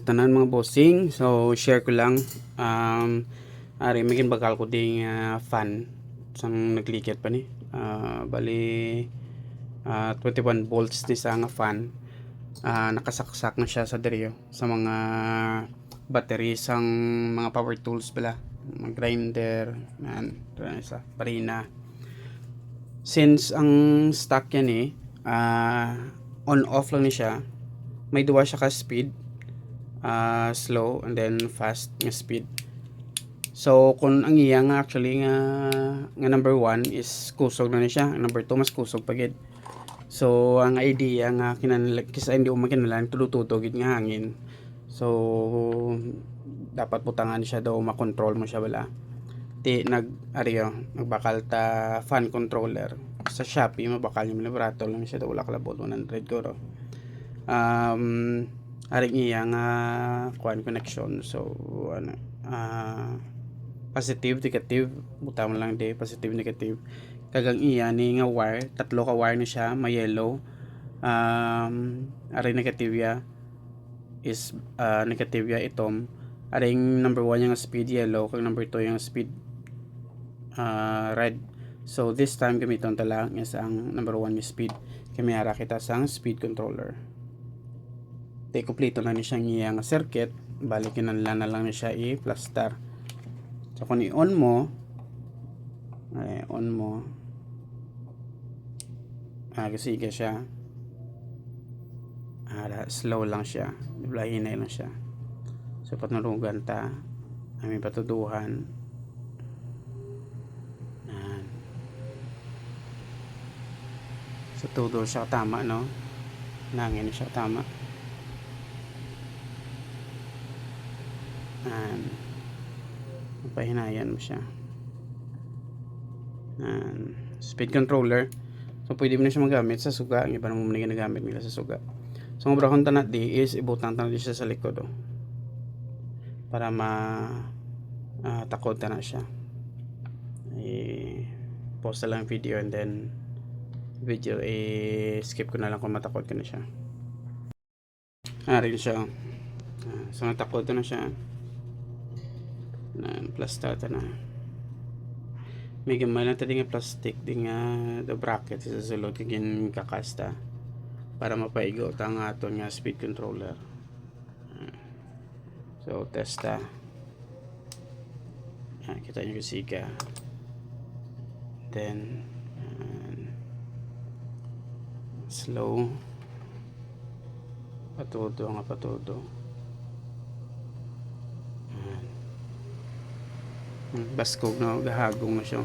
tanan mga bossing. So share ko lang ari maging bakal ko ding fan sang naglikit pa ni. Bali 21 volts ni sa nga fan. Nakasaksak na siya sa diriyo sa mga battery sang mga power tools bala, mga grinder, man, sa parina. Since ang stock yan on off lang ni siya, may duwa siya ka speed, slow and then fast nga speed. So kung ang iya nga actually nga number 1 is kusog na ni siya, number 2 mas kusog pa gid. So ang idea nga kinahanglan kisa hindi umakinahanglan tudo-tudo gid nga hangin. So dapat butangan siya daw makontrol mo siya bala. Nagbakal ta fan controller sa Shopee, mabakal yung librato lang siya daw wala kalabot 100 ko. Aring iya nga kuan connection. So ano, positive negative buta mo lang di positive negative kagang iya ni nga wire, tatlo ka wire na siya, may yellow. Aring negative ya is negative ya itom. Aring number 1 yung speed yellow, kag number 2 yung speed red. So this time gamiton ta lang is ang number 1 yung speed. Kamera kita sang speed controller. Di kompleto na ni siyang iya nga circuit, balikin na lang ni siya i-plaster. So kung i-on mo, kasi siya slow lang siya, hinay lang siya. So patnurugan ta aming patuduhan. So todo siya tama, no? Nangin siya tama. Pahinayan mo siya. Speed controller. So pwede mo na siya magamit sa suga. Ang iba naman muna ginagamit nila sa suga. So ang brahon tanat di is ibutang tanat siya sa likod para takot na siya. Pause na lang video and then video skip ko na lang kung matakot ko na siya. Rin siya. So natakot na siya. Plaster na. May gamay lang tadi nga plastic di nga the bracket sa sulod kagin kakasta para mapaigo ta nga aton nga speed controller. So testa. Kita nyo kasika. Then slow. Patudo. Baskog na, gahagong na siya.